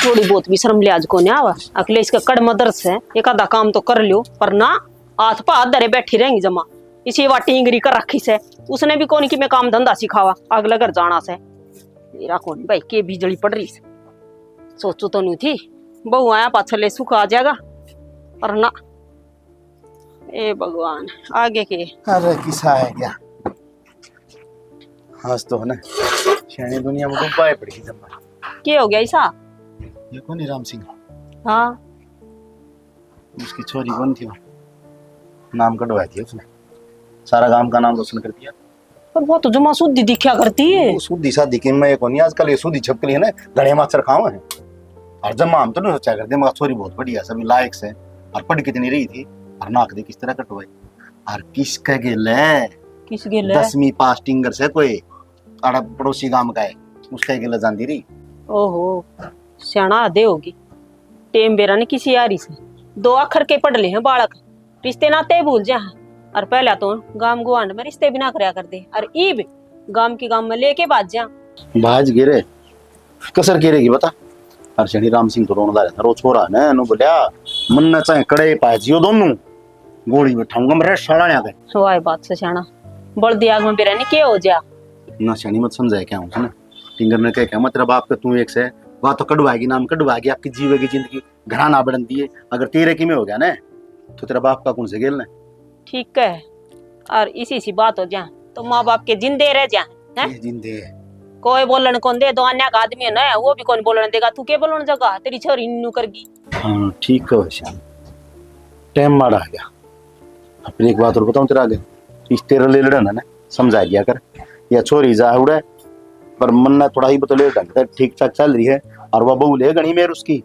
थोड़ी बहुत भी शर्म लिहाज को नहीं आवा। अगले इसका कड़ मदरस है, एक आधा काम तो कर लियो, पर ना हाथ पा दरे बैठी रहेंगी जमा। इसी वाटी इंगरी कर रखी से, उसने भी कौन की मैं काम धंधा सिखावा, अगले घर जाना से। मेरा कौन भाई के बिजली पड़ रही से, सोचो तो नहीं थी बहु आया पाछले सुख आ जाएगा, पर ना। ए भगवान आगे के। अरे किसा है क्या हास तो है ना शैनी दुनिया में डूबाए पड़ी जम्मा। क्या हो गया ऐसा? ये कौन है राम सिंह? हाँ उसकी छोरी कौन थी? नाम कटवाई थी उसने, सारा गांव का नाम रोशन कर दिया। पर वो तो जमा शुद्धि दिखा करती है। वो शुद्धि शादी की मैं कौन आजकल ये शुद्धि छपकली है ना, घड़े मास्टर खावा है। और जम्मा हम तो नहीं सोचा करते, मगर छोरी बहुत बढ़िया सभी लायक से, और पढ़ कितनी रही थी, और नाक दे किस तरह कटवाई। और किसका गेल है? किस गेल है? 10वीं पास टिंगर से कोई आड़ा पड़ोसी गांव का है, उसका गेल जानती रही। ओहो सियाना आधे होगी। टेम बेरा ने किसी यारी से 2 अखर के पढ़ ले हैं बालक, रिश्ते नाते भूल जा। और पहला तो गांव गुआंड में रिश्ते भी ना करया कर दे, और ईब गांव के गांव में लेके बाज जा। बाज गिरे कसर गिरेगी बता। और शनि राम सिंह तो रोना रहता रो छोरा ने नो बोलिया मन न चाहे कड़े पाए जियो दोनों गोली बैठाऊंगा मेरे साला ने आके। सवाई बात से सियाना बड़ दियाग में बेरा ने के हो जा ना शनि मत समझाए क्या हूं ना। टिंगर ने क्या मत तेरा बाप के तू एक से बात तो कड़वाएगी, नाम कड़वाएगी, आपकी जीवेगी जिंदगी घरा ना बढ़ती है। अगर तेरे की में हो गया ना तो तेरा बाप का कौन से गेल ने। ठीक है, और इसी सी बात हो जा तो माँ बाप के जिंदे रह जा हैं। जिंदे कोई बोलन कौन दे, दो अन्य का आदमी है ना, वो भी कौन बोलन देगा। तू के बोलन जगह तेरी छोरी नु करगी। हाँ ठीक है श्याम, टाइम मारा आ गया। अपनी एक बात और बताऊं तेरा आगे, इस तेरा ले लड़ना ना समझा दिया कर। या छोरी जा उड़े पर मन ना थोड़ा ही बतले ढंग से ठीक ठाक चल रही है, और वह बहू ले गणी मेर उसकी,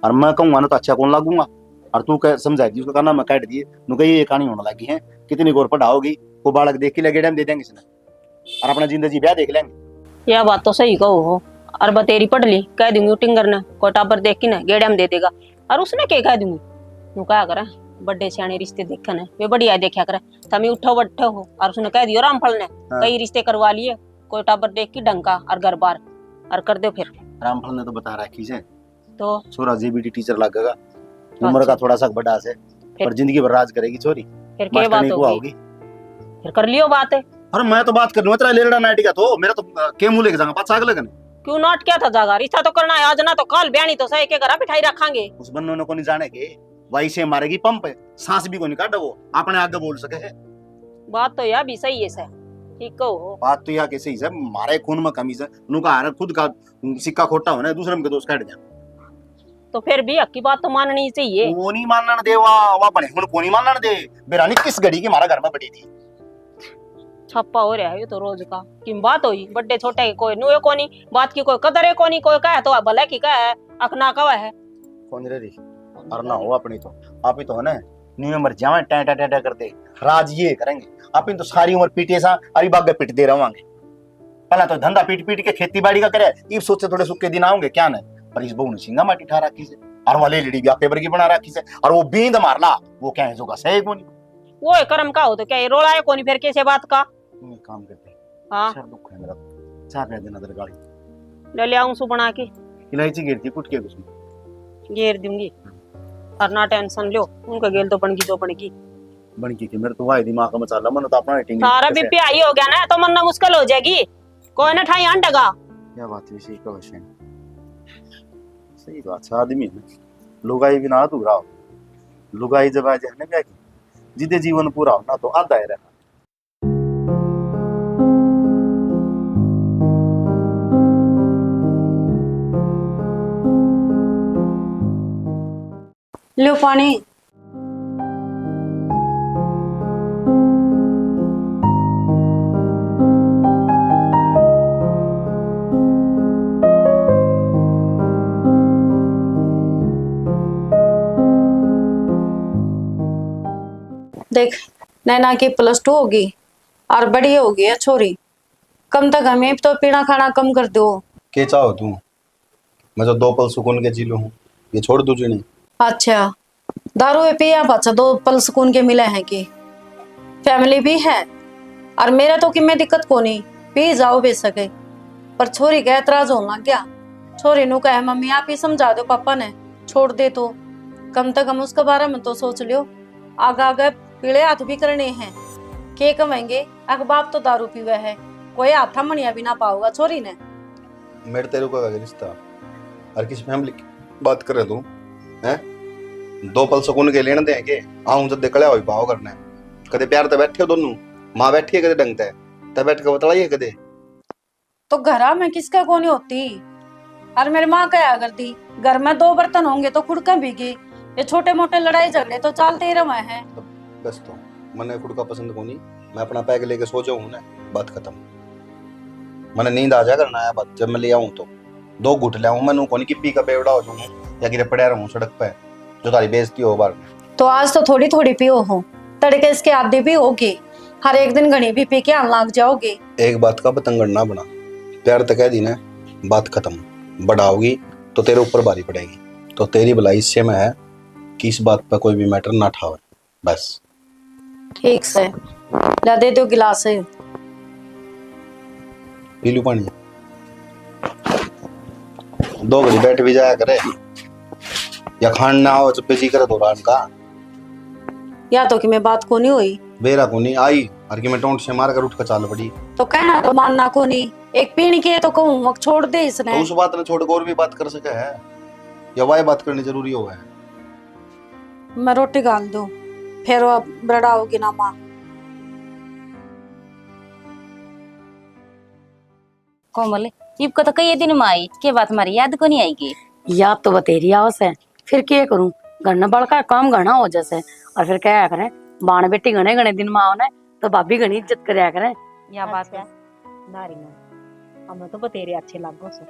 और मैं कहूंगा ना तो अच्छा कौन लागूंगा। और तू कह समझा दी उसका कहना मैं काट दिए नु कही ये कहानी होने लगी है। कितनी गोर पढ़ाओगी, वो बालक देख के लगे दे देंगे इसने, और अपना जिंदगी ब्याह देख लेंगे। यह बात तो सही कहो हो। और बतेरी पढ़ ली कह दूंगी टिंगर ने कोई टाबर देख के ना गेड़े में दे देगा, और उसने क्या कह दूंगी नु क्या करे बड़े सियाने रिश्ते देखने वे बढ़िया देखा करे। तमी उठो बैठो हो, और उसने कह दियो रामफल ने कई रिश्ते करवा लिए, कोई टाबर देख की डंका और घर बार और कर दो। फिर रामफल ने तो बता रखी से तो छोरा जीबीटी टीचर लगेगा, उम्र का थोड़ा सा बड़ा से, पर जिंदगी भर राज करेगी छोरी। फिर क्या बात होगी? फिर कर लियो बात है। अरे मैं तो बात कर लूं, तेरा लेड़ा नाटी का तो मेरा तो के मुंह लेके जाऊंगा पाछा अगले कने। क्यों नोट क्या था जागा, रिश्ता तो करना है आज ना तो कल, ब्यानी तो सही के घर बिठाई रखांगे। उस बन्नो ने को नहीं जाने के वही से मारेगी पंप है, सांस भी को नहीं काटा वो अपने आगे बोल सके है। बात तो यह भी सही है सर, ठीक कहो। बात तो यह कैसे ही है, मारे खून में कमी से नुका है खुद का सिक्का खोटा होना दूसरे में के दोस्त काट जा। तो फिर भी हक की बात तो माननी चाहिए। वो नहीं मानना दे वा बने हुन को नहीं मानना दे। बेरानी किस घड़ी की हमारा घर में बड़ी थी छप्पा हो रहा है ये तो रोज का। कि बात हुई बड़े छोटे की कोई नुए कोनी, बात की कोई कदर है कोनी, कोई कहे तो भले की कहे अखना कवा है कौन रे री। और ना हो अपनी तो आप ही तो है ना न्यू मर जावे टा टा टा करते राज ये करेंगे। आप तो सारी उम्र पीटे सा अरे बाग पिट दे रहोगे। पहला तो धंधा पीट पीट के खेती बाड़ी का करे, ये सोचे थोड़े सुखे दिन आओगे क्या न। पर इस बहू ने सिंगा माटी ठा रखी से, और वाले लेडी भी पेपर की बना रखी से, और वो बींद मारना वो क्या है जो का सही कोनी। वो कर्म का हो तो क्या ये रोला है कोनी, फिर कैसे बात का काम करते। हां सर दुख है मेरा, चाह पे देना तेरे गाड़ी ले ले आऊं सु बना के। इलायची गिरती कुट के उसमें घेर दूंगी, और ना टेंशन लो, उनका गेल तो बनगी जो बनगी बनकी के। मेरे तो वाई दिमाग में चला मन तो अपना रेटिंग सारा बीपी आई हो गया ना, तो मन ना मुश्किल हो जाएगी। कोई ना ठाई अंडगा क्या बात है, सही कहो शेन, सही बात है। आदमी है लुगाई भी ना अधूरा हो, लुगाई जब आ जाए ना क्या की जिदे जीवन पूरा हो ना तो आधा है रहना। लो पानी। देख नैना की +2 होगी और बड़ी होगी है छोरी, कम तक हमें तो पीना खाना कम कर दो। के चाहो तू? मैं जो 2 पल सुकून के जी लूं, ये छोड़ दूं जीने? अच्छा, दारू पे पिया बच्चा 2 पल सुकून के मिले हैं कि फैमिली भी है और मेरा तो कि मैं दिक्कत को नहीं पी जाओ बे सके, पर छोरी का एतराज होना क्या? छोरी नु कहे मम्मी आप ही समझा दो पापा ने छोड़ दे तो कम से कम उसके बारे में तो सोच लियो। आगे आगे पीले हाथ भी करने हैं, के कमेंगे? अग बाप तो दारू पीवे है, कोई हाथा मनिया भी ना पाऊगा छोरी ने। मेरे तेरे को का रिश्ता हर किसी फैमिली की बात करे तू हैं? 2 पल सुकून के लेने देंगे आऊं जब देखले होई पाओ करना कदे प्यार ते बैठे हो दोनों, मां बैठी है कदे ढंग ते बैठ के बतलाइए कदे। तो घरा में किसका कौन होती? और मेरी माँ क्या करती, घर में 2 बर्तन होंगे तो खुड़का भीगी, ये छोटे मोटे लड़ाई झगड़े तो चलते ही रहे हैं। बस तो मने खुड़का पसंद को नहीं, मैं अपना पैक लेके सो जाऊं ना, बात खत्म। मने नींद आ जा करना है बात, जब मैं ले आऊं तो 2 घुट ले आऊं, मैं कोनी की पी का बेवड़ा हो जाऊं या गिरे पड़ा रहूं सड़क पे जो तारी बेइज्जती हो बार। तो आज तो थोड़ी थोड़ी पियो हो, तड़के इसके आदि भी होगी, हर एक दिन घनी भी पी के आन लग जाओगे। एक बात का पतंगड़ ना बना, प्यार तक कह दी ना बात खत्म। बढ़ाओगी तो तेरे ऊपर भारी पड़ेगी, तो तेरी भलाई इससे में है कि इस बात पर कोई भी मैटर ना उठावे बस। ठीक से ला दे दो गिलास है। पी लू पानी, 2 घड़ी बैठ भी जाया करे या खान ना हो चुप्पे जी करे दौरान का। या तो कि मैं बात को नहीं हुई बेरा को नहीं आई और कि मैं टोंट से मार कर उठ कर चाल पड़ी, तो कहना तो मानना को नहीं, एक पीने के तो कहूँ वक्त छोड़ दे इसने। तो उस बात ने छोड़ कर और भी बात कर सके है या वही बात करनी जरूरी हो है? मैं रोटी गाल दूं फिर वो बड़ाओगी ना माँ। कोमल चीप को तो कई दिन में आई के बात हमारी याद को नहीं आएगी। याद तो बतेरी आवस है, फिर क्या करूं? घरना बड़का काम घना हो जैसे, और फिर क्या करें बाण बेटी घने घने दिन में आओ ना तो भाभी घनी इज्जत करया करें। या बात है दारी ना हमें तो बतेरे अच्छे लागो सो।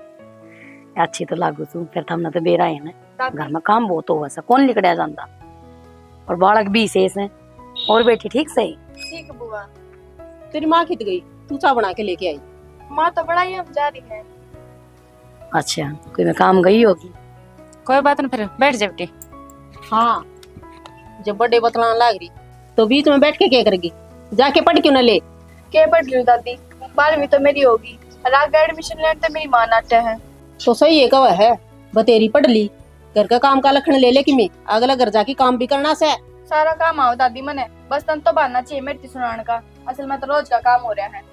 अच्छी तो लागू तू, फिर तो हमने तो बेरा है ना, घर में काम बहुत हो वैसा कौन लिकड़िया जाता, और बालक भी शेष है। और बेटी ठीक सही? ठीक है बुआ। तेरी माँ खित गई, तू चाय बना के लेके आई। माँ तो बड़ा ही हम जा रही है। अच्छा, कोई में काम गई होगी। कोई बात नहीं, फिर बैठ जा बेटी। हाँ जब बर्थडे बतलाने लग रही तो बीच में बैठ के क्या करेगी? जाके पढ़ क्यों न ले? क्या पढ़ रही हूँ दादी, 12वीं तो मेरी होगी और आगे एडमिशन लेने तो मेरी माँ नाट्य है। तो सही है कवा है, बतेरी पढ़ ली, घर का काम का लखन ले ले कि मैं अगला घर जाके काम भी करना से। सारा काम आओ दादी मने, बस तन तो बनना चाहिए मेरी सुनाने का, असल में तो रोज का काम हो रहा है।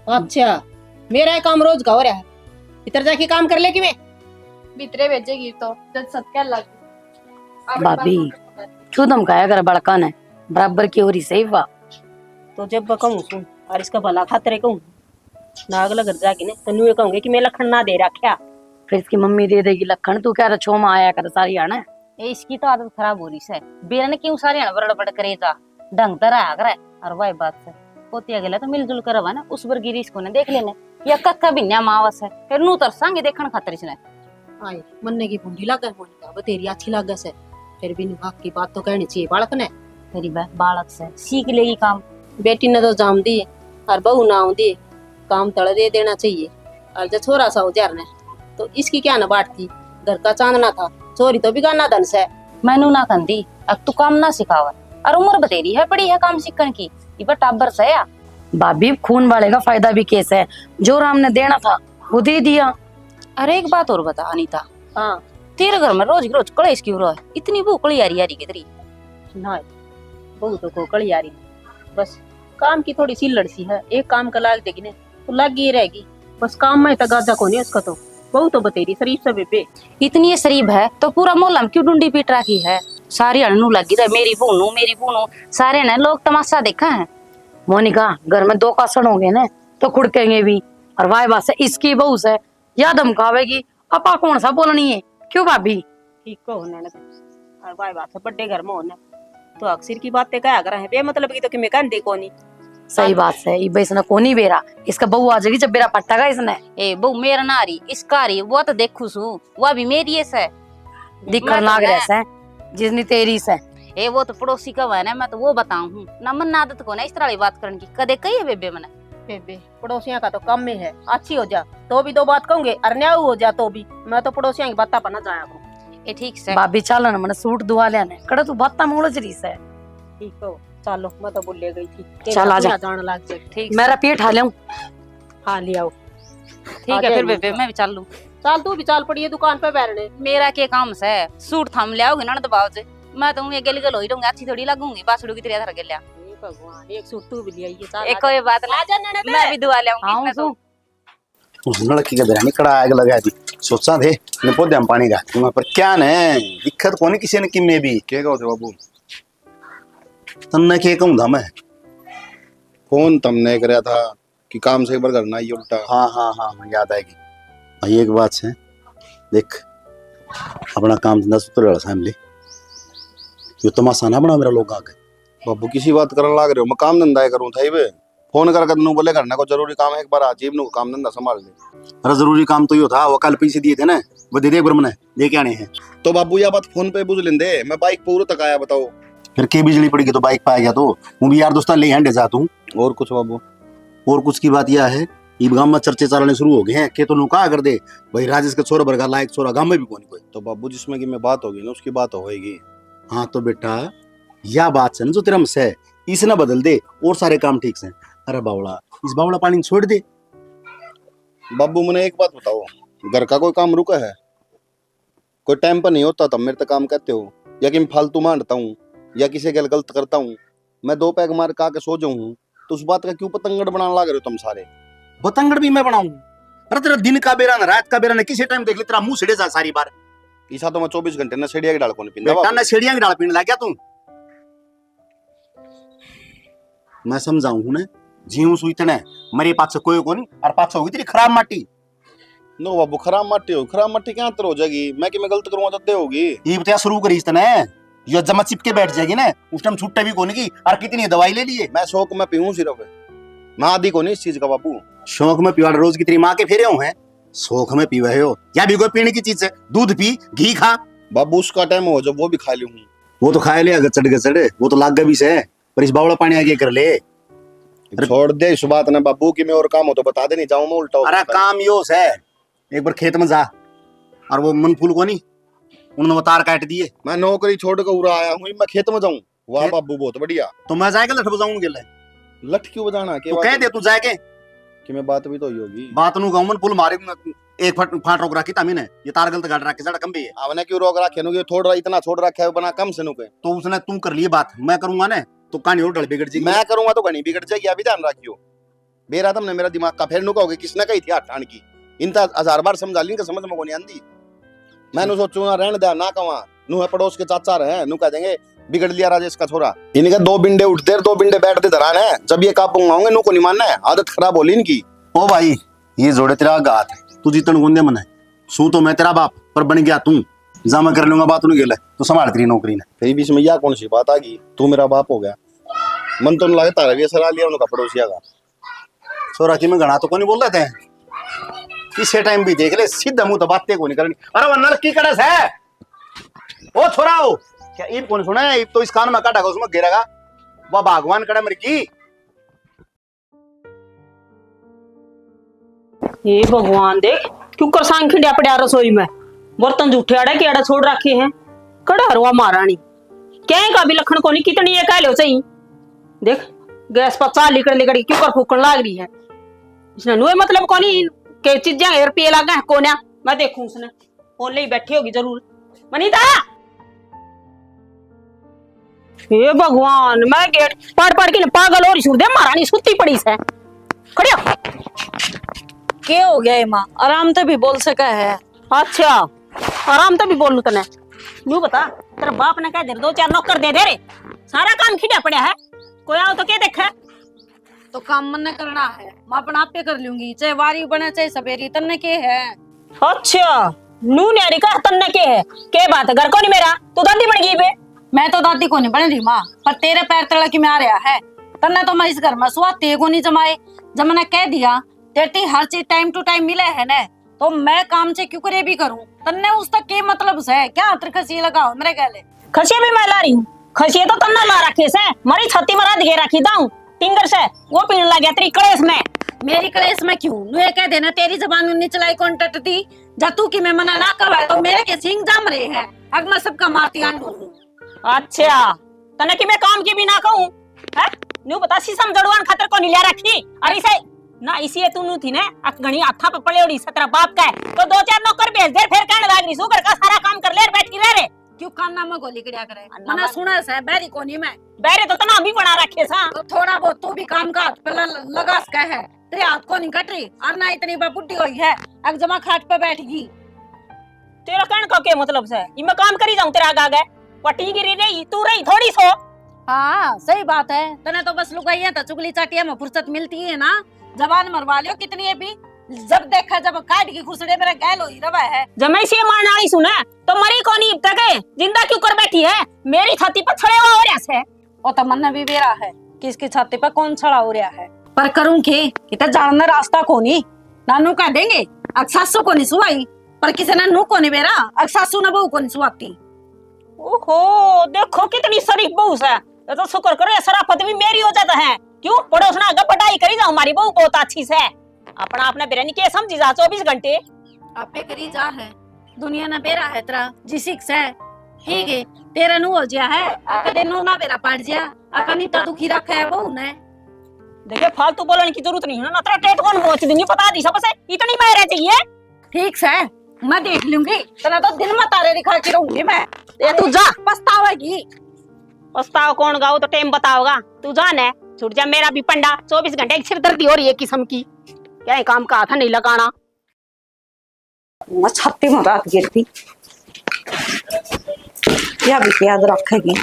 अच्छा मेरा काम रोज का हो रहा है, इधर जाके काम कर ले कि मैं भीतरे भेजेगी तो जब सत्या लग भाभी चूदम खाया कर बड़का ने बराबर की हो रही सही वाह। तो जब कहूँ सुन और इसका भला खातरे कहूँ ना अगला घर जाके ने तो न्यू कहूंगे कि मैं लखन ना दे रखा, फिर इसकी मम्मी दे देगी लखन, तू क्या छो में आया कर सारी आना। ये इसकी तो आदत खराब हो रही है। बेरा ने क्यों सारे बड़ करे जा ढंग तर आ करे, और वही बात से पोतिया गेला तो मिलजुल कर ना उस पर गिरी इसको ने देख लेने या कक्का बिन्या मावस है, फिर नू तरसांगे देखण खातर इसने। आए मन्ने की बूंदी लागे मोनिका बतेरी अच्छी लागे से, फिर भी निभाग की बात तो कहनी चाहिए बालक ने। तेरी बालक से सीख लेगी काम। बेटी ने तो जाम दी और बहू ना दी, काम तड़ दे देना चाहिए। और जब छोरा सा उजार ने तो इसकी क्या न बात थी, घर का चांदना था, चोरी तो बिगाना धन से। मैनू ना कंदी अब तू काम ना सिखावा, और उम्र बतेरी है पड़ी है काम सीखने की, ये टाबर से या भाभी खून वाले का फायदा भी कैसे है, जो राम ने देना था वो दे दिया। अरे एक बात और बता अनीता, हाँ तेरे घर में रोज रोज कलेश क्यों रहा है? इतनी भूखड़ी यारी यारी की तेरी। ना बहू तो को कड़ी यारी, बस काम की थोड़ी सी लड़सी है, एक काम का लाग देगी ने तो लग ही रहेगी, बस काम में तगाजा को नहीं उसका। तो बहू तो बतेरी शरीफ से बेबे, इतनी शरीफ है तो पूरा मोहल्ला में क्यों डुंडी पीट रखी है? सारी अनु लगी रहे मेरी बूनू सारे ने लोग तमाशा देखा है। मोनिका घर में 2 कासण होंगे ना तो खुड़केंगे भी, और वाई बात से इसकी बहू से या धमकावेगी, अपा कौन सा बोलनी है? क्यों भाभी? ठीक को होने न और भाई बात है बड़े घर में होने तो अक्सर की बातें क्या कर रहे हैं बेमतलब की, तो कि मैं कहन दे कोनी। सही बात है, ये इसने कोनी बेरा, इसका बहू आ जाएगी जब बेरा पट्टागा इसने। ए बहू मेरा नारी इसका रही वो तो देखू सू, वो भी मेरी से दिखर नाग रहा जिसनी तेरी से। ए वो तो पड़ोसी का है ना, मैं तो वो बताऊं हूँ ना, मन आदत को ना इस तरह बात करने की कदे कही है बेबे मैंने। बेबे पड़ोसियों का तो कम में है, अच्छी हो जा तो भी दो बात कहूंगे, अन्याय हो जा तो भी मैं तो पड़ोसियों की बात पर ना जाया करूं। ए ठीक से भाभी चल ना मैंने सूट दुआ लेने कड़ा तू बात मोड़ जरी से ठीक हो चलो, मैं तो भूल गई थी। चल, आ जा। जान लग जाए। ठीक मेरा पेट हाले हाँ ले आओ। ठीक है फिर बेबे मैं भी चल लूं। चल तू भी चल पड़ी है दुकान पे बैठने। मेरा क्या काम से सूट थम ले आओगे ना दबाव से, मैं तो ये गली गल होई रहूंगी, अच्छी थोड़ी लगूंगी बासुड़ू की तरह थर गलिया। हे भगवान एक सूट तू भी ले आई है। चल एक कोई बात आ जा नने मैं भी दुआ ले आऊंगी आऊं इसमें तो। तू उस लड़की के दरानी कड़ा आग लगा दी, सोचा थे ने पौधे में पानी डाल दूंगा, पर क्या ने दिक्कत कोनी किसी ने किन्ने भी क्या कहो थे बाबू? तन्ने के कहूं था मैं। फोन तुमने कराया था कि काम से एक बार करना, ये उल्टा। हाँ हाँ हाँ याद आएगी भाई। एक बात है देख, अपना काम धंधा सुतर फैमिली यो तमाशा ना बना मेरा लोग आके। बाबू किसी बात करने लाग रहे हो, मैं काम धंधा करूँ था वे फोन कर नू बोले करना को जरूरी काम है, एक बार आजीब नू काम धंधा संभाल ले। अरे जरूरी काम तो यो था, वो कल पैसे दिए थे ना, वो दे दे एक बार मैंने लेके आने हैं। तो बाबू यह बात फोन पे बुझ लेंदे, मैं बाइक पूरे तक आया बताओ। फिर के बिजली पड़ी तो बाइक पे आ गया, तो वो भी यार दोस्ता ले हैंडे जाता हूँ। और कुछ बाबू? और कुछ की बात यह है ईब गांव में चर्चे चलने शुरू हो गए हैं कि तो कहा कर दे भाई राजेश के छोरा बरगा लायक छोरा गांव में भी कोई। तो बाबू जिसमें कि मैं बात होगी ना उसकी बात होगी। हाँ तो बेटा यह बात है ना जो तेरा से इसे ना बदल दे और सारे काम ठीक से। अरे बावड़ा इस बावड़ा पानी छोड़ दे। बाबू मैंने एक बात बताओ, घर का कोई काम रुका है? कोई टाइम पर नहीं होता तब मेरे तक काम कहते हो, या कि मैं फालतू मांडता हूँ या किसी के गलत करता हूँ? मैं दो पैग मार का सो जाऊँ तो उस बात का क्यों पतंगड़ बनाने लग रहे हो तुम सारे? बतंगड़ भी मैं बनाऊं? अरे तेरा दिन का बेरा ना रात का बेरा ना किसी टाइम देख ले तेरा मुंह छिड़े जा सारी बार। ईसा तो मैं 24 घंटे न सेड़िया की डाल को नहीं पींदा बेटा बाबू। ना सीढ़ियां की डाल पीने लग गया तू। मैं समझाऊं हूं ना जीव सुईतने मरे पाछ कोई कोनी और पाछ होगी तेरी खराब माटी। नो बाबू खराब मट्टी हो, खराब मट्टी क्या तरह हो जाएगी? मैं कि मैं गलत करूंगा तो दे होगी। ये बता शुरू करी तने यो जमा चिपके बैठ जाएगी ना उस टाइम छुट्टे भी कोनी की और कितनी दवाई ले लिए। मैं शौक में पीऊं सिर्फ, मैं आदि को नहीं इस चीज का बाबू। शौक में पीवा रोज की तेरी माँ के फेरे हो हैं, शौक में पीवे हो या भी कोई पीने की चीज है, दूध पी घी खा। बाबू उसका टाइम हो जब वो भी खा लूं। वो तो खाए ले गचड़ गचड़ वो तो लाग गई से, पर इस बावड़ा पानी आगे कर ले। छोड़ दे इस बात ना बाबू कि मैं और काम हो तो बता दे, नहीं जाऊं मैं उल्टा। अरे काम यो है एक बार खेत में जा और वो मन फूल को नहीं उन्होंने वो तार काट दिए। मैं नौकरी छोड़ कर उड़ा आया हूँ, मैं खेत में जाऊं? वाह खेत? बाबू बहुत बढ़िया। तो मैं जाएगा लठ बजाऊंगे ले लठ क्यों बजाना? तो कह दे तू जाएगे कि मैं बात भी तो ही होगी। बात नु गाँव में फूल मारे एक फाट रोक रखी था मैंने, ये तार गलत काट रखी कम भी है। आपने क्यों रोक रखे नु? थोड़ा इतना छोड़ रखा है बना कम से नु पे। तो उसने तू कर लिए बात, मैं करूंगा ना तो कहानी और डल बिगड़ जाएगी। मैं करूंगा तो घनी बिगड़ जाएगी, अभी ध्यान रखियो। बेरा तुमने मेरा दिमाग का फिर नु कहोगे किसने कही थी ठाण की? इनता 1000 बार समझा ली समझ में को नहीं आंदी। मैंने सोचूंगा रहने दे ना कवा नु है पड़ोस के चाचा रहे नु कह देंगे बिगड़ लिया राजेश का छोरा। इनके 2 बिंडे उठते 2 बिंडे बैठते धरान है, जब ये कापूंगा होंगे नु को नहीं मानना है, आदत खराब होली इनकी। ओ भाई ये जोड़े तेरा गात है, तू जीतन गुंदे मन है सू तो मैं तेरा बाप पर बन गया तू जा मैं कर लूंगा बात नहीं गेला तो संभाल तेरी नौकरी ने। फिर बीच में यह कौन सी बात आ गई? तू मेरा बाप हो गया, मन तो लगता है सलाह लिया उनका पड़ोसिया का। छोरा की मैं गणा तो कोनी बोल रहे थे किसी टाइम भी देख ले सीधा मुंह तो बातें को नहीं करनी। अरे वो नर की कड़स है ओ छोरा हो क्या ईब कौन सुना है? ईब तो इस कान में काटा उसमें गिरेगा वह भगवान कड़ा मेरी की। हे भगवान देख क्यों कर सांग खिंडिया पड़ा रसोई में, बर्तन जूठे आड़े के आड़े छोड़ रखे हैं। कड़ा हरवा महारानी क्या का भी लखन को नहीं कितनी ये कह लो सही। देख गैस पर चाल लिकड़ लिकड़ क्यों कर फूकन लाग रही है, इसने नुए मतलब को नहीं के चीजें रुपये लगा है कोन्या। मैं देखूं उसने फोन ले बैठी होगी जरूर। मनीता हे भगवान मैं गेट पढ़ पढ़ के पागल और छुड़ दे महारानी सुती पड़ी से खड़िया। क्या हो गया माँ? आराम से भी बोल सका है। अच्छा आराम से भी बोलू तने नू बता तेरा बाप ने कह दे 2-4 नौकर दे दे रे, सारा काम खिड़ा पड़ा है, कोई आओ तो क्या देखा? तो काम मन करना है, मैं अपना आप पे कर लूंगी, चाहे वारी बने चाहे सवेरी तन्ने के है। अच्छा नू न्यारी का तन्ने के है के बात है? घर को नहीं मेरा तू दादी बन गई बे। मैं तो दादी को नहीं बन रही माँ, पर तेरे पैर तड़ा की में आ रहा है। तन्ने तो मैं इस घर में सुहाते को नहीं जमाए, जब मैंने कह दिया तेरी हर चीज टाइम टू टाइम मिले है ना, तो मैं काम से क्यों करे भी करूं? तन्ने उस तक के मतलब से क्या हाथ खसी लगाओ मेरे गले? खसिया भी मैं ला रही हूँ, खसिया तो तन्ना ला रखे से मरी छत्ती मरा दिखे रखी दाऊं टिंगर से वो पीने लग गया तेरी कलेस में। मेरी कलेस में क्यों? नु ये कह देना तेरी जबान उन्नी चलाई कौन टटती जा तू की मैं मना ना करवाए तो मेरे के सिंग जम रहे हैं। अब मैं सबका मारती आंडू। अच्छा तने कि मैं काम की भी ना कहूं है न्यू बता सीसम जड़वान खातर को नहीं ले रखी अरे इसे ना इसी तू नु थी ने घणी हाथा पे पड़ेड़ी सतरा बाप का है तो दो चार नौकर भेज दे फिर कहने लाग रही सुगर का सारा काम कर ले बैठी रह रे क्यों कान्ना में गोली कड़िया करे मना सुना से बैरी कोनी में बैरे तो तना भी बना रखे सा तो थोड़ा बहुत तू भी काम का हाथ पे लगा सका है तेरे हाथ को नहीं कट रही और ना इतनी बुढ़ी हुई है अब जमा खाट पे बैठ गई। तेरा कहने का क्या मतलब से ये मैं काम करी जाऊं तेरा आगे पटी गिरी रही तू रही थोड़ी सो। हाँ सही बात है तने तो बस लुगाई है तो चुगली चाटिया में फुर्सत मिलती है ना जबान मरवा लियो कितनी है भी जब देखा जब काट की खुसड़े मेरा गैल हो ही रहा है। जब मैं इसे मारने वाली सुना तो मरी कौन अब तक है जिंदा क्यों कर बैठी है मेरी छाती पर छड़े हुआ हो रहा है वो तो मन भी बेरा है कि इसकी छाती पर कौन छड़ा हो रहा है पर करूं के इतना जानना रास्ता कोनी नानू कह देंगे अक्सासू को नहीं सुवाई पर किसी ने नू को नहीं बेरा अक्सासू ने बहू को नहीं सुवाती। ओहो देखो कितनी शरीफ बहू है ये तो शुक्र करो ये शराफत भी मेरी हो जाता है क्यों पड़ोसना अगर पटाई करी जाओ हमारी बहू बहुत अच्छी से अपना अपना बिरयानी के समझी जा 24 घंटे आपे करी जा है दुनिया ना बेरा है तेरा जिसिक से ठीक है तेरा नु हो गया है कदे नु ना बेरा पड़ जा अकनी ता दुखी रखा है बहू ने देखिए फालतू बोलने की जरूरत नहीं है ना तेरा टेट कौन पहुंच देंगे बता दी सबसे इतनी मेहर चाहिए। ठीक से मैं देख लूंगी तेरा तो दिन में तारे दिखा के रहूंगी मैं ये तू जा पछतावेगी। पछताओ कौन गाओ तो टाइम बताओगा तू जान है छूट जा मेरा भी पंडा 24 घंटे की सिरदर्दी हो रही है किस्म की क्या है काम का हाथ नहीं लगाना मैं छाती में रात गिरती या भी याद रखेगी।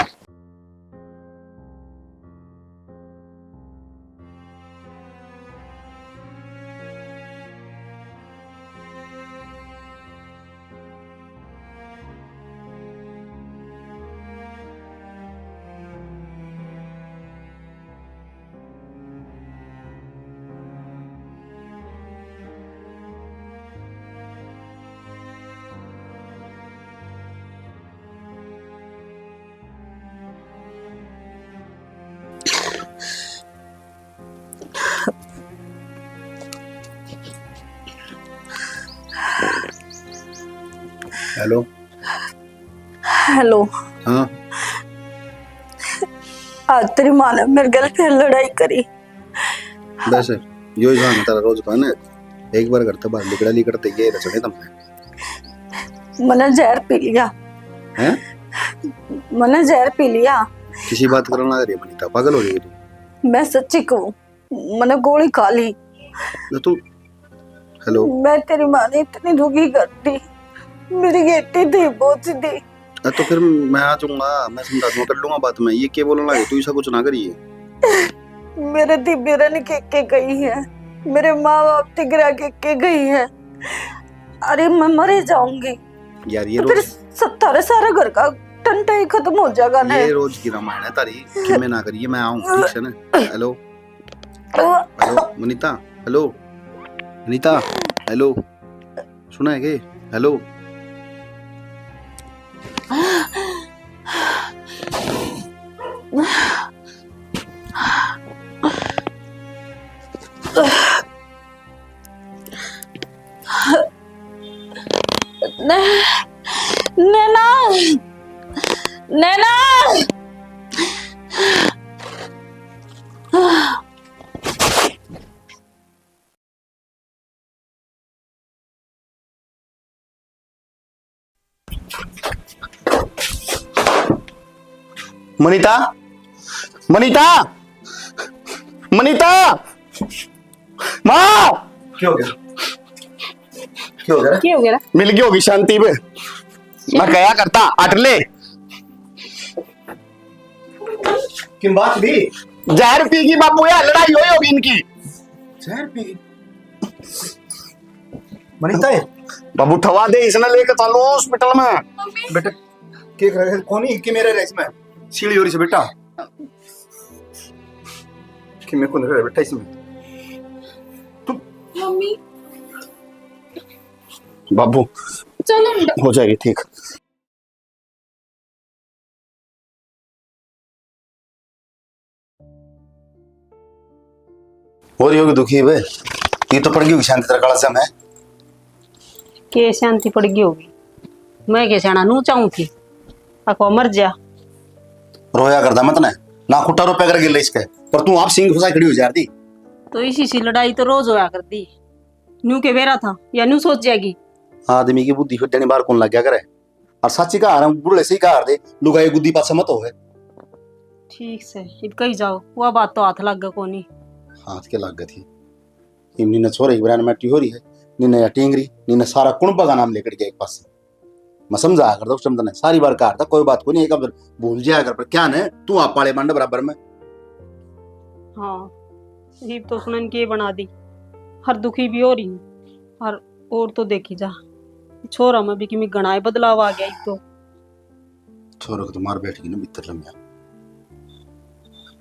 हेलो हेलो हाँ आज तेरी माँ ने मेरे घर फिर लड़ाई करी। वैसे यो जान तारा रोज का ना एक बार करते बाहर लिकड़ा करते ये रचने तुमने मैंने जहर पी लिया हैं मैंने जहर पी लिया। किसी बात करना रे मनीता पागल हो गई तू। मैं सच्ची कहूँ मैंने गोली खा ली। तू हेलो मैं तेरी माँ ने इतनी दुखी कर दी मेरी बेटी थी बहुत सी थी। तो फिर मैं आ जाऊंगा मैं समझा दूंगा कर लूंगा बात में ये क्या बोलने लगे तू ऐसा कुछ ना करिए। मेरे दी बेरन के गई है मेरे माँ बाप तिगरा के गई है। अरे मैं मर जाऊंगी यार ये तो फिर रोज सारा घर का टंटा ही खत्म हो जाएगा ना। ये रोज की रामायण है तारी कि मैं ना करिए मैं आऊं ठीक है ना। Hello hello Manita hello Manita hello सुना है के हेलो नैना नैना मनीता मनीता मनीता माँ क्या हो गया क्या हो गया मिल गई होगी शांति पे मैं क्या करता अटले किन बात भी जहर पीगी बापू यार लड़ाई हुई होगी इनकी जहर पी मनीता है बाबू ठवा दे इसने लेके चलो हॉस्पिटल में बेटा के कर रहे कौन ही कि मेरे रेस में सीढ़ी हो रही से बेटा कि मैं कौन रहा बेटा इसमें तू मम्मी बाबू चलो हो जाएगी ठीक हो रही होगी दुखी बे, ये तो पड़ गई होगी शांति तेरा काला समय। के शांति पड़ गई होगी, मैं के जाना नू चाहूं थी अको मर जा। रोया करदा मत ना खुट्टा रुपया कर गिल इसके, पर तू आप सिंह फसा खड़ी हो जा रही। तो इसी सी लड़ाई तो रोज होया करती, नू के बेरा था या नू सोच जाएगी। आदमी की बुद्धि फिर बाहर कौन लग गया करे, और सच्ची कहा रहा बुढ़े से ही कहा दे लुगाई गुद्दी पास मत हो। ठीक से इब कही जाओ, वह बात तो हाथ लग गया कोनी। हाथ के लग गई थी इमनी ने छोरे की बरान मैटी हो रही है, निन्ने या टिंगरी निन्ने सारा कुणबा का नाम लेकर गया एक पास। मैं समझा करता उस टाइम सारी बार कहा था कोई बात को नहीं, एक बार भूल जाया कर, पर क्या ने तू आप पाले बंड बराबर में। हाँ इब तो सुनन के बना दी, हर दुखी भी हो रही हूँ। और तो देखी जा छोरा में भी कि गणाए बदलाव आ गया। एक तो छोरो को तो मार बैठ गई ना भीतर लम्या,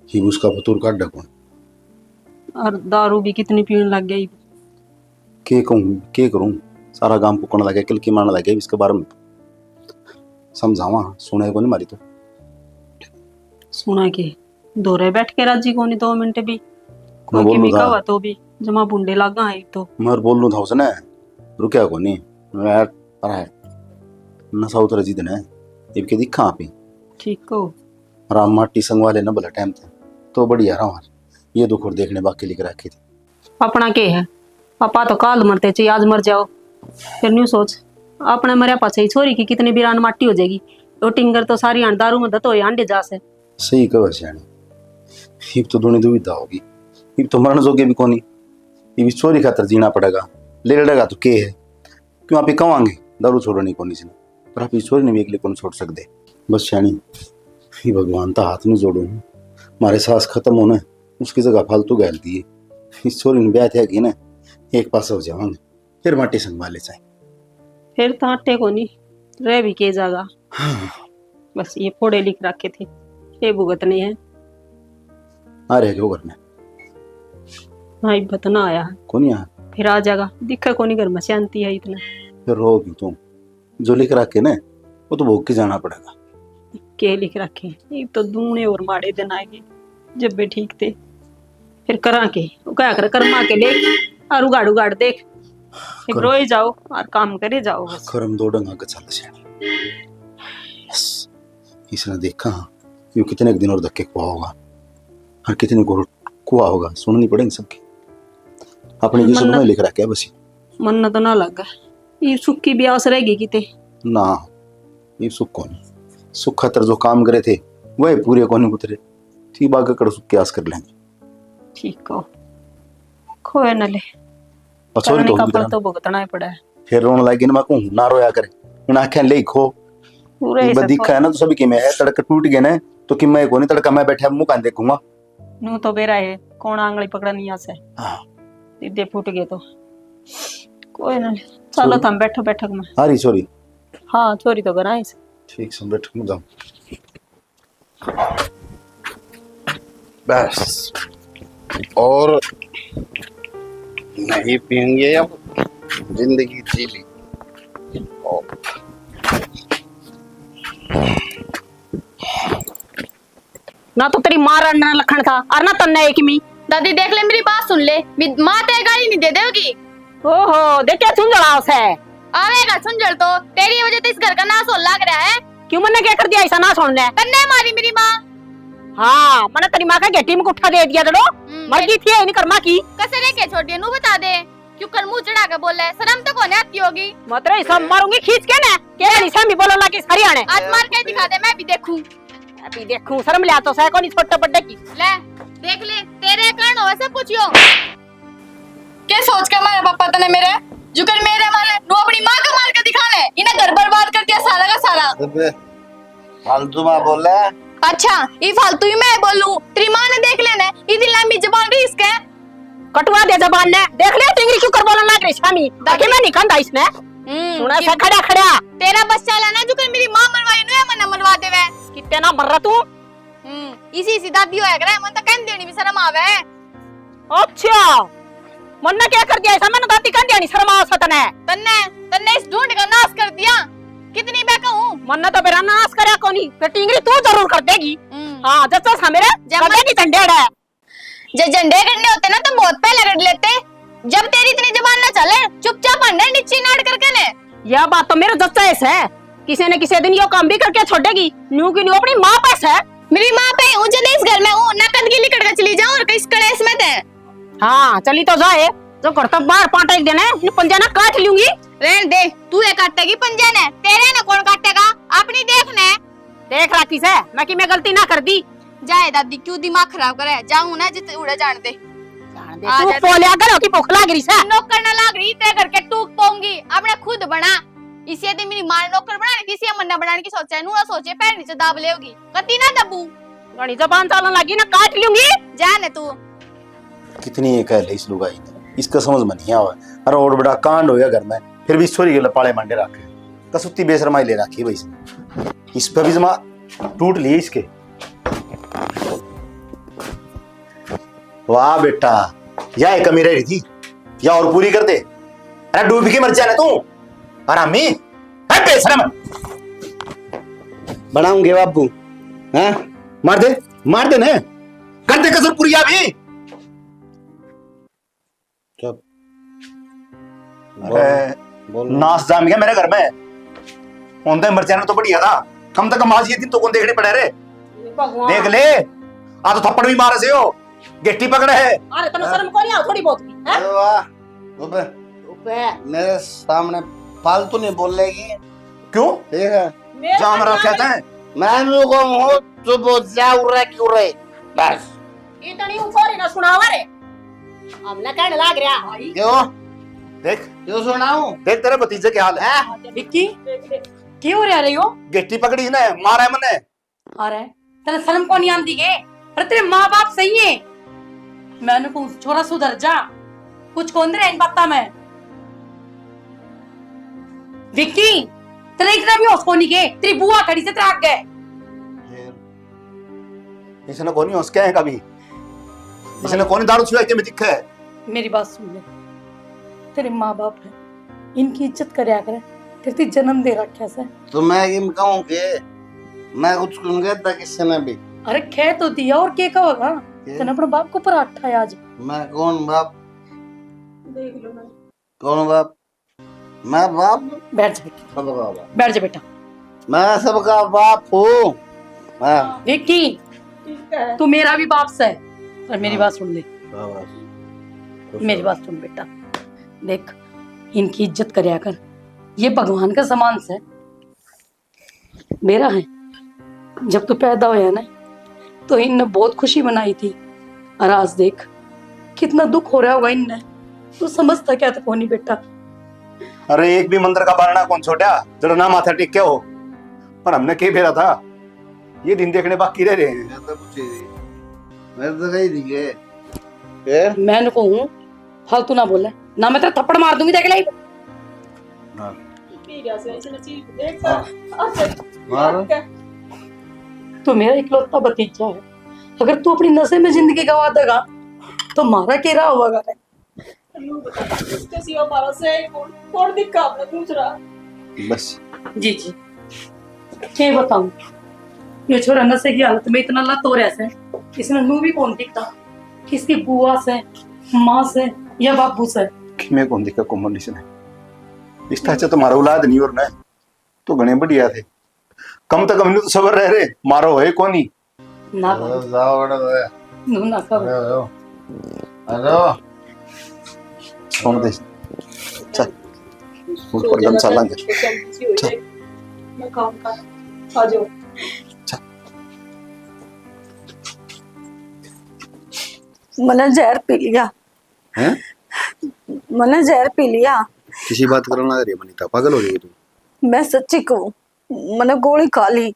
ही उसका फतूर काट डकूं और दारू भी कितनी पीने लग गई। के कहूं के करूं, सारा गांव पुकने लगे, किल की मारने लगे। इसके बारे में समझावा सुने को नहीं मारी तो सुना के दोरे बैठ के राजी को नहीं 2 मिनट भी मैं कोई बोल किमी रहा का था। हुआ तो भी जमा बुंडे लगा है। तो मैं बोल लूं था उसने, रुकया को नहीं यार, पर है नशा उतर जी दिन है इब के दिखा आप ही ठीक हो राम माटी संग वाले न भला टाइम थे तो बढ़िया रहा। ये दुख और देखने बाकी लिख रखी थी। अपना के है पापा तो काल मरते चाहिए, आज मर जाओ फिर न्यू सोच अपने मरिया पाछे ही छोरी की कितनी बिरान माटी हो जाएगी। तो टिंगर तो सारी दारू में दतो अंडे जा से। सही कह सियाणी, इब तो दुनी दुविधा होगी, इब तो मरण जोगे भी कोनी, इब चोरी खातर जीना पड़ेगा। ले लड़ेगा तो के है क्यों आप ही कवांगे दारू छोड़नी कोनी से, पर आप चोरी ने भी एक कौन छोड़ सकते। बस सियाणी ही भगवान तो हाथ में जोड़ू, हमारे सांस खत्म होना उसकी जगह फालतू गैल दिए। इस चोरी ने ब्याह थे ना एक पास हो जाओगे फिर माटी संग वाले चाहे फिर तो आटे को नहीं रह भी के जागा। बस ये फोड़े लिख रखे थे, ये भुगत नहीं है। आ रहे क्यों घर में भाई बतना आया है कौन यहाँ, फिर आ जाएगा। दिखा को नहीं घर में शांति है इतना। फिर रो क्यों तुम, जो लिख रखे ना वो तो भोग के जाना पड़ेगा। के लिख रखे एक तो दूने और माड़े दिन आएंगे जब भी ठीक थे। फिर करा के वो क्या कर कर्मा के ले और उगाड़ उगाड़ देख, फिर रोए जाओ और काम करे जाओ बस। करम दो डंगा का चल सियाणी। यस इसने देखा यूं कितने दिन और धक्के कुआ होगा और कितने को कुआ होगा, सुननी पड़ेगी सबकी। अपने की सुन में लिख रखा है बस मन तो ना लगा ये सुख की भी आस रहेगी किते ना, ये सुख कौन सुख खतर जो काम करे थे वह पूरे कौन उतरे ठीक बाग कर सुख की आस कर लेंगे। ठीक हो खोए न ले और छोरी करने तो का होगी फल तरह तो भुगतना ही पड़ा है। फिर रोने लगी ना मैं कहूँ ना रोया करे उन आंखें ले खो पूरे ही दिखा है ना तो सभी की मैं है तड़का टूट गया ना तो कि मैं को नहीं तड़का मैं बैठा मुंह कान देखूंगा। नू तो बेरा है कौन आंगली पकड़नी आसे हाँ सीधे फूट गए तो कोई ना। चलो तुम बैठो बैठक में। आ रही छोरी हाँ चोरी तो कराई से। ठीक से बैठक में जाओ बस और नहीं पियेंगे अब जिंदगी जी ली। ना तो तेरी मां ना लखन था और ना तन्ने एक मी। दादी देख ले मेरी बात सुन ले, माँ ते गाली नहीं दे देगी। ओहो देख क्या सुन जड़ा उसे आवेगा सुंजल तो तेरी वजह से इस घर का नाश हो लग रहा है। क्यों मैंने क्या कर दिया ऐसा ना सुनने। तन्ने मारी मेरी माँ। हाँ मैंने तेरी माँ का गेटी में उठा दे दिया दड़ो मर गई थी नहीं कर्मा की कैसे लेके छोटी नू बता दे क्यों कर मुंह चढ़ा के बोल रहा है, शर्म तो कोने आती होगी। मतलब ऐसा मारूंगी खींच के ना के निशा भी बोला ला कि हरियाणा आज मार के दिखा दे मैं भी देखूं। अभी देखूं शर्म ले तो सह को नहीं छोटे बड्डे की। ले देख ले तेरे कारण हो सब कुछ हो। क्या सोच के मारे पापा तने मेरे जुकर मेरे मारे नो अपनी मां का मार के दिखा ले, इन्हें घर बर्बाद कर दिया सारा का सारा। फालतू में बोल रहा है। अच्छा ये फालतू ही मैं बोलूं, तेरी मां ने देख लेना इतनी लंबी जबान रही इसके कटवा दे जबान ने देख ले टिंगरी क्यों कर बोला ना रे शामी ताकि मैं नहीं खांदा इसने सुना सा खड़ा खड़ा तेरा बच्चा लाना जो कर मेरी मां मरवाई नु मन मरवा देवे कितने ना मर रहा तू। इसी दादी होया करे मन तो कह देनी भी शर्म आवे। अच्छा मन ने क्या कर दिया ऐसा मैंने दादी कह दिया नहीं शर्म आ सतने तन्ने इस ढूंढ का नाश कर दिया। कितनी मैं कहूं मन ने तो मेरा नाश करया कोनी फिर टिंगरी तू जरूर कर देगी। हां जच्चा सा मेरे जब कदे की झंडेड़ है जब झंडे करने होते ना तो बहुत पहले कर लेते। जब तेरी इतनी जबान ना चले चुपचाप अंडर नीचे नाड़ करके ने। यह बात तो मेरा जच्चा है, किसी न किसी दिन यो काम भी करके छोड़ेगी। न्यू की न्यू अपनी माँ पास है। मेरी माँ पे हूँ जब इस घर में हूँ, नकद गिली करके चली जाऊँ और किस कड़ेस में दे। हाँ चली तो जाए, जो घर तक बाहर पाटा एक देना है, पंजा ना काट लूंगी। रहने दे, तू ये काटेगी पंजा ने, तेरे ने कौन काटेगा? अपनी देखने देख राखी से मैं कि मैं गलती ना कर दी। जाए दादी, क्यों दिमाग खराब करे? जाऊँ ना जितने उड़े जान दे। आ तू जा पोलिया गलो की भूख लाग रही से। नौकर ना लाग रही ते करके टूक पाऊंगी, अपने खुद बना। इसे ते मेरी मां नौकर बनाने की, इसे मन्ना बनाने की सोचा है, नू ना सोचे पैर नीचे दाब लेगी, कती ना दबू। गणी जबान चालन लगी ना काट लूंगी। जाने तू कितनी ये कह ले इस लुगाई ने, इसका समझ में नहीं आवा। अरे और बड़ा कांड हो गया घर में, फिर भी छोरी के लपाड़े मांडे रखे, कसुत्ती बेशरमाई ले रखी भाई। इस पर भी जमा टूट लिए इसके। वाह बेटा, या एक कमी रही थी या और पूरी कर दे। अरे डूब के मर जाना तू आरामी है बेशरम। बनाऊंगे बाबू, हैं? मार दे ने, कर दे कसर पूरी अभी। चुप। अरे नाश जाम गया मेरे घर में, उनके मर जाना तो बढ़िया था। कम से कम आज ये दिन तो कौन देखने पड़े रे। देख ले, आ तो थप्पड़ भी मारे से हो, गेटी पकड़े है। अरे तने शर्म को नहीं आ थोड़ी बहुत भी, हैं? अरे वाह, मेरे सामने फालतू नहीं बोलेगी। क्यों ठीक है, मेरे जाम सामने रखे थे। मैं लोगों हूँ तो बहुत जाऊँ क्यों रहे बस। इतनी ऊपर ना सुनावा रे, हमने कहने लाग रहा भाई। क्यों देख क्यों सुनाऊं? देख तेरे भतीजे के हाल है। विक्की क्यों रह रही हो? गेटी पकड़ी इसने, मारा है मैंने। अरे तेरे शर्म को नहीं आती के? अरे तेरे माँ बाप सही है, मैंने को छोरा सुधर जा, कुछ कौन दे इन बात में। विक्की तेरे इतना भी होश को नहीं के, तेरी बुआ खड़ी से त्राक गए। इसने कौन होश क्या है कभी, इसने कौन दारू छुड़ाई के में दिखा है। मेरी बात सुन ले, तेरे माँ बाप है, इनकी इज्जत करया करे, तेरे जन्म दे रखा है। तो मैं ये कहूँ कि मैं कुछ नहीं कहता किसी ने भी। अरे खे तो दिया और के का होगा, तेने अपने बाप को पराठा है आज। मैं कौन बाप? देख लो मैं कौन बाप? मैं बाप बैठ जा बेटा, सबका बाप। बैठ जा बेटा। मैं सबका बाप हूँ। हाँ, विक्की ठीक है। तू मेरा भी बाप से है, और मेरी हाँ। बात सुन ले, मेरी बात सुन बेटा। देख इनकी इज्जत करया कर, ये भगवान का समान से मेरा है। जब तू पैदा होया ना तो इनने बहुत खुशी मनाई थी, और आज देख कितना दुख हो रहा होगा इनने, तू समझता क्या था कौन बेटा। अरे एक भी मंदिर का बारना कौन छोड़ा जरा ना माथा टेक के हो, पर हमने के फेरा था, ये दिन देखने बाकी रह रहे हैं। मैं तो कही थी कि मैं कहूँ फालतू ना बोले ना, मैं तेरा थप्पड़ मार दूंगी, देख ले। मारो। तू मेरा इकलौता भतीजा है, अगर तू अपनी नशे में जिंदगी गवा देगा तो मारा के रहा होगा। बस जी जी क्या बताऊं, ये छोरा नशे की हालत में इतना लत हो रहा है, इसने नू भी कौन दिखता, किसकी बुआ से, माँ से या बाबू से। मैं कौन दिखा कॉम्बिनेशन है इस तरह से, तुम्हारा औलाद नहीं और ना तो घने बढ़िया थे, कम तक हमने तो सबर रह रहे, मारो है कौन ही ना जाओ बेटा। नू ना कर। हेलो छोड़ दे, चल ऊपर गम चलेंगे। मैं काम कर आ जाओ। मैंने जहर पी लिया, हैं? मैंने जहर पी लिया। किसी बात करना रे मनीता, पागल हो रही है तू। मैं सच्ची कहूँ, मैंने गोली खा ली।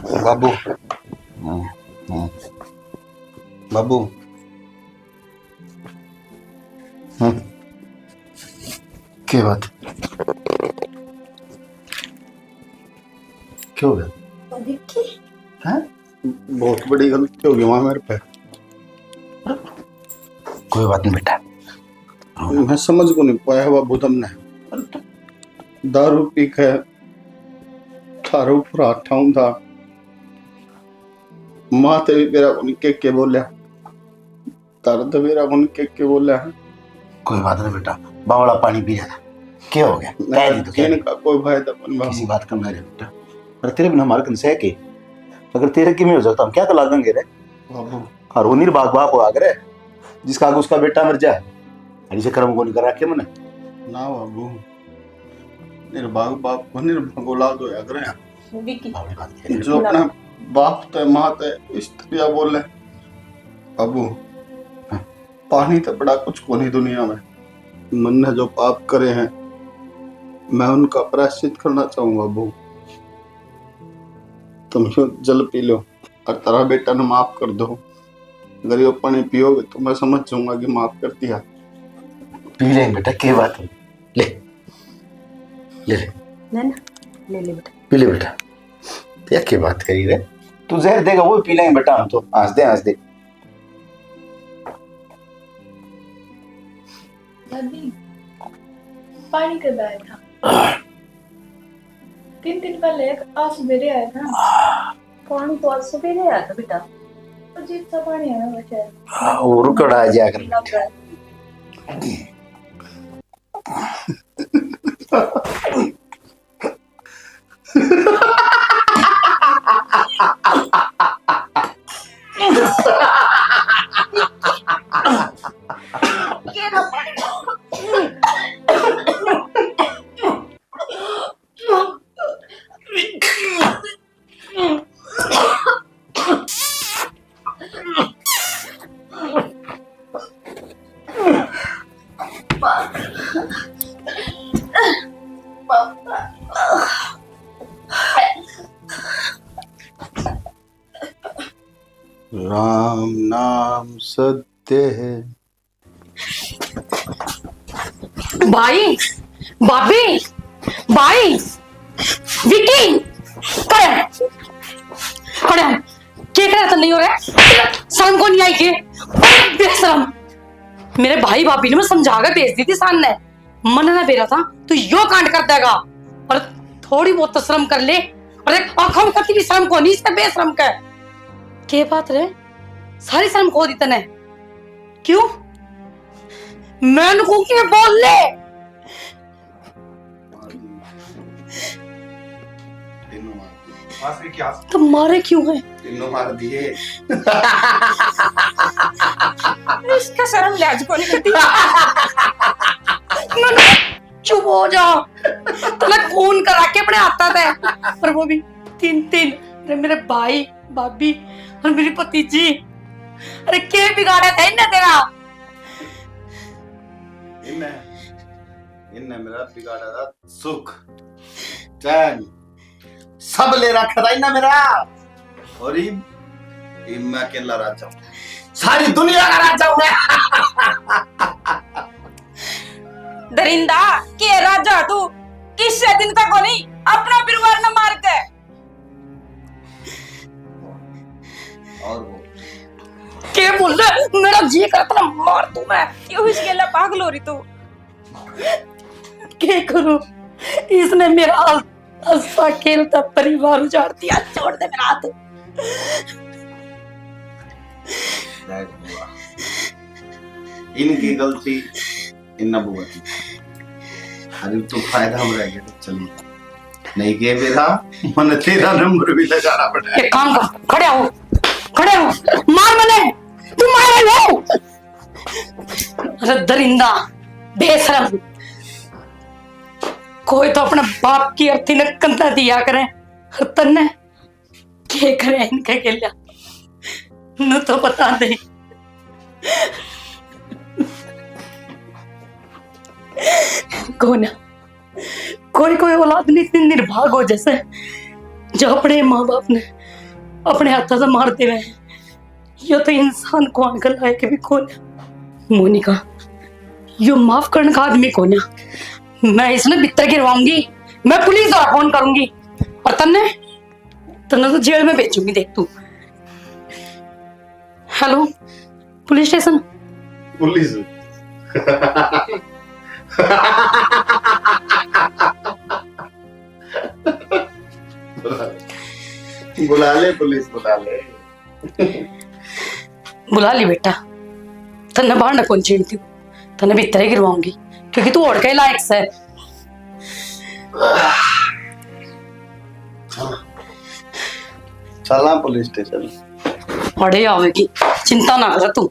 बाबू बाबू क्या बात? क्यों हो गया? हैं? बहुत बड़ी गलती हो गई वहां मेरे पे। कोई बात नहीं बेटा। मैं समझ को नहीं पाया बाबू तुमने दारू पी के थारे ऊपर हाथ ठाऊं था। माँ ते भी मेरा को के बोलिया, तारा तो मेरा को के बोलिया। कोई बात नहीं बेटा, बावड़ा पानी पी रहा था। क्या हो गया? कह दी तो क्या? इनका कोई फायदा नहीं किसी बाबू। बात का मेरे बेटा, अरे तेरे बिना हमारे कंसे है के, अगर तेरे की में हो सकता हम क्या कला देंगे रे? बाबू और वो निर्बाग बाप हो आगे रे, जिसका आगे उसका बेटा मर जाए, ऐसे कर्म को नहीं कर रखे मैंने। ना बाबू, निर्भाग बाप को निर्भाग औलाद होया करे। बावड़ी बात कह रही जो अपना बाप ते माँ ते स्त्रिया बोले बाबू, पानी तो बड़ा कुछ को नहीं दुनिया में। मन ने जो पाप करे हैं मैं उनका प्रायश्चित करना चाहूंगा बाबू। तुम यूं जल पी लो और तेरा बेटा ने माफ कर दो। अगर ये पानी पियोगे तो मैं समझ जाऊंगा कि माफ कर दिया। पी लेंगे बेटा, क्या बात है? ले ले ले ले ले बेटा। पी ले बेटा। क्या क्या बात करी रे? तू जहर देगा वो पी लेंगे बेटा हम तो। हंस दे। दादी पानी कब आया था? 3 दिन पहले आज सवेरे आया था। पानी तो आज सवेरे आया था बेटा। अजीब सा पानी है ना शायद। और कड़ा जाकर राम नाम सत्य है। भाई भाभी भाई विकी खड़े खड़े क्या कर रहा था? नहीं हो रहा है? शर्म को नहीं आई के बेशरम। मेरे भाई भाभी ने मैं समझा कर भेज दी थी सामने, मन ना बेरा था तो यो कांड कर देगा। और थोड़ी बहुत तो शर्म कर ले। और एक आंखों में कति भी शर्म को नहीं, इसका बेशरम का क्या बात रे? सारी शर्म खो दी तने। क्यों? मैं उनको क्या बोल ले? तो मारे क्यों है? तीनों मार दिए। इसका शर्म लिहाज को नहीं होती। चुप हो जा। तुम्हें खून करा के अपने आता था, पर वो भी 3 मेरे भाई भाभी और मेरी भतीजी। अरे क्या बिगाड़ा था इन्हें तेरा? इनने मेरा बिगाड़ा था सुख चैन सब ले रखा था इन्हें मेरा। और मैं अकेला राजा हूँ, सारी दुनिया का राजा हूँ मैं। दरिंदा के राजा तू किस दिन का को नहीं अपना परिवार न मार के। और वो क्या बोल रहा? मेरा जी करता ना मार दूं मैं। क्यों इसके लिए पागल हो रही तू? क्या करूं? इसने मेरा हंसता खेलता परिवार उजाड़ दिया। छोड़ दे मेरा हाथ। इनकी गलती इन बुआ की। अरे तो फायदा हो रहा तो चलिए, नहीं के मेरा मन तेरा नंबर भी लगाना पड़ा। एक काम कर, खड़े हो मार मने। तुम मारे लो। अरे दरिंदा बेशरम, कोई तो अपने बाप की अर्थी ने कंधा दिया करे। तन्ने क्या करे इनके के लिए न तो बता दे। कोई औलाद नहीं इतनी निर्भाग हो जैसे जो अपने माँ बाप ने अपने हाथों से मारते रहे, यो तो इंसान को आंकल लायक भी कौन। मोनिका, यो माफ करने का आदमी कौन है? मैं इसने बिस्तर गिरवाऊंगी, मैं पुलिस द्वारा फोन करूंगी और तन्ने तो जेल में भेजूंगी। देख तू। Hello, police station. पुलिस बुला ले, पुलिस बुला ले। बुला ली बेटा, तन्ने बाहर न कौन छेड़ती हूँ, तन्ने भीतर ही गिरवाऊंगी क्योंकि तू और के लायक से। चला पुलिस स्टेशन। पड़े आवेगी, चिंता ना कर तू।